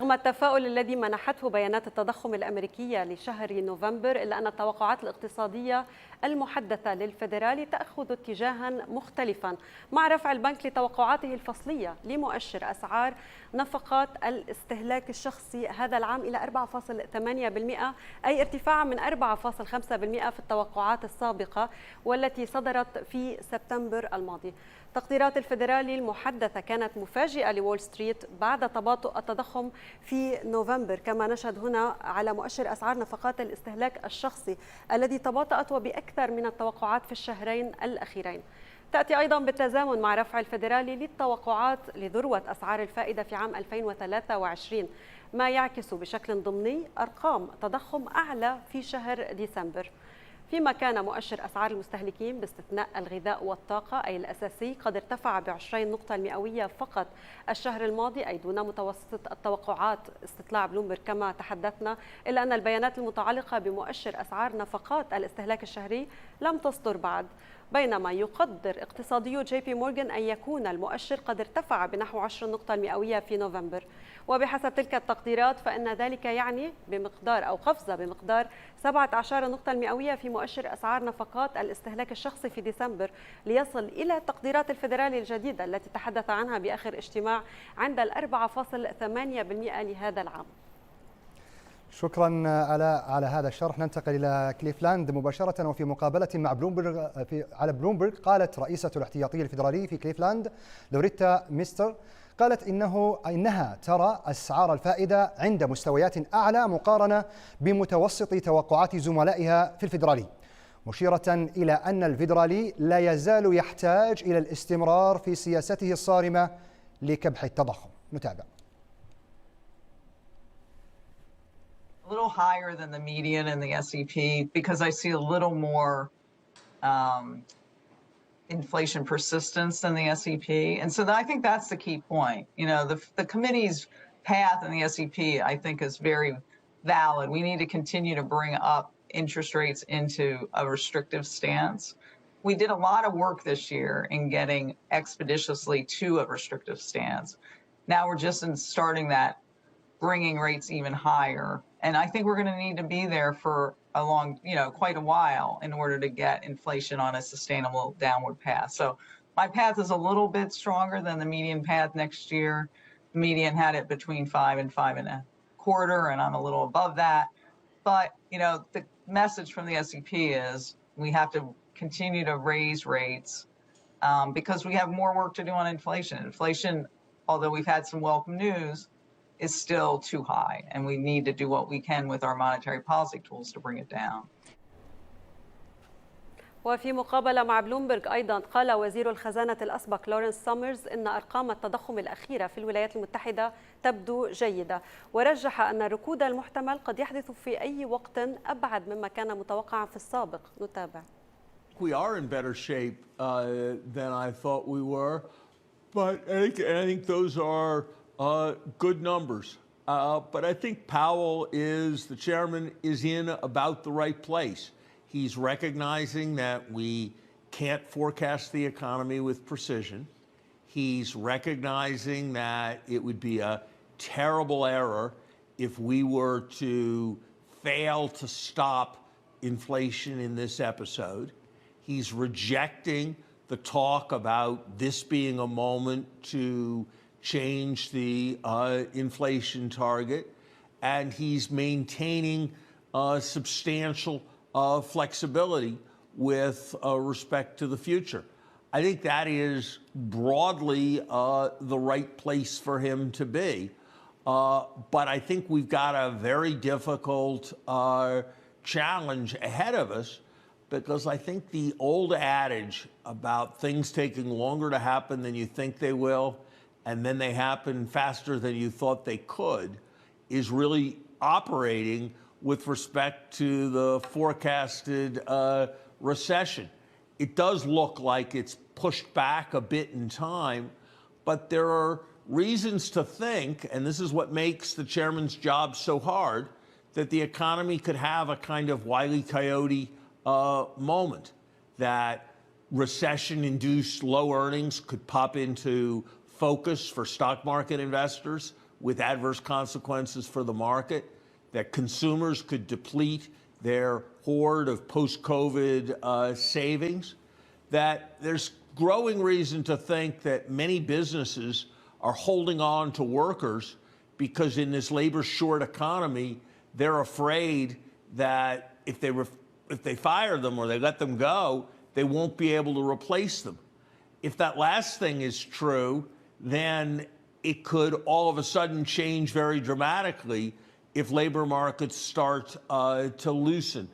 رغم التفاؤل الذي منحته بيانات التضخم الأمريكية لشهر نوفمبر، إلا أن التوقعات الاقتصادية المحدثة للفيدرالي تأخذ اتجاها مختلفا، مع رفع البنك لتوقعاته الفصلية لمؤشر أسعار نفقات الاستهلاك الشخصي هذا العام إلى 4.8%، أي ارتفاع من 4.5% في التوقعات السابقة والتي صدرت في سبتمبر الماضي. تقديرات الفيدرالي المحدثة كانت مفاجئة لول ستريت بعد تباطؤ التضخم في نوفمبر، كما نشهد هنا على مؤشر أسعار نفقات الاستهلاك الشخصي الذي تباطأت وبأكثر من التوقعات في الشهرين الأخيرين. تأتي أيضا بالتزامن مع رفع الفيدرالي للتوقعات لذروة أسعار الفائدة في عام 2023، ما يعكس بشكل ضمني أرقام تضخم أعلى في شهر ديسمبر. فيما كان مؤشر أسعار المستهلكين باستثناء الغذاء والطاقة أي الأساسي قد ارتفع ب20 نقطة مئوية فقط الشهر الماضي، أي دون متوسط التوقعات استطلاع بلومبرج كما تحدثنا، إلا أن البيانات المتعلقة بمؤشر أسعار نفقات الاستهلاك الشهري لم تصدر بعد، بينما يقدر اقتصاديو جي بي مورغان أن يكون المؤشر قد ارتفع بنحو 10 نقطة مئوية في نوفمبر. وبحسب تلك التقديرات فإن ذلك يعني بمقدار أو قفزة بمقدار 17 نقطة مئوية في مؤشر أسعار نفقات الاستهلاك الشخصي في ديسمبر، ليصل إلى تقديرات الفيدرالي الجديدة التي تحدث عنها بآخر اجتماع عند 4.8% لهذا العام. شكرا على هذا الشرح. ننتقل إلى كليفلاند مباشرة، وفي مقابلة مع بلومبرج على بلومبرج قالت رئيسة الاحتياطي الفيدرالي في كليفلاند لوريتا ميستر قالت إنها ترى أسعار الفائدة عند مستويات أعلى مقارنة بمتوسط توقعات زملائها في الفيدرالي، مشيرة إلى أن الفيدرالي لا يزال يحتاج إلى الاستمرار في سياسته الصارمة لكبح التضخم. نتابع. A little higher than the median in the SEP because I see a little more inflation persistence than the SEP. And so I think that's the key point. You know, the committee's path in the SEP, I think, is very valid. We need to continue to bring up interest rates into a restrictive stance. We did a lot of work this year in getting expeditiously to a restrictive stance. Now we're just starting that, bringing rates even higher. And I think we're going to need to be there for a long, quite a while in order to get inflation on a sustainable downward path. So my path is a little bit stronger than the median path next year. The median had it between 5 and 5.25, and I'm a little above that. But, the message from the SEP is we have to continue to raise rates because we have more work to do on inflation. Inflation, although we've had some welcome news, is still too high, and we need to do what we can with our monetary policy tools to bring it down. وفي مقابلة مع بلومبرج أيضا قال وزير الخزانة الأسبق لورنس سامرز إن أرقام التضخم الأخيرة في الولايات المتحدة تبدو جيدة، ورجح أن الركود المحتمل قد يحدث في أي وقت أبعد مما كان متوقعا في السابق. نتابع. We are in better shape than I thought we were, but I think those are good numbers. But I think Powell the chairman is in about the right place. He's recognizing that we can't forecast the economy with precision. He's recognizing that it would be a terrible error if we were to fail to stop inflation in this episode. He's rejecting the talk about this being a moment to change the inflation target, and he's maintaining substantial flexibility with respect to the future. I think that is broadly the right place for him to be, but I think we've got a very difficult challenge ahead of us, because I think the old adage about things taking longer to happen than you think they will, and then they happen faster than you thought they could, is really operating with respect to the forecasted recession. It does look like it's pushed back a bit in time, but there are reasons to think, and this is what makes the chairman's job so hard, that the economy could have a kind of Wile E. Coyote moment, that recession-induced low earnings could pop into focus for stock market investors with adverse consequences for the market, that consumers could deplete their hoard of post-COVID savings, that there's growing reason to think that many businesses are holding on to workers because in this labor short economy, they're afraid that if they fire them or they let them go, they won't be able to replace them. If that last thing is true, then it could all of a sudden change very dramatically if labor markets start to loosen.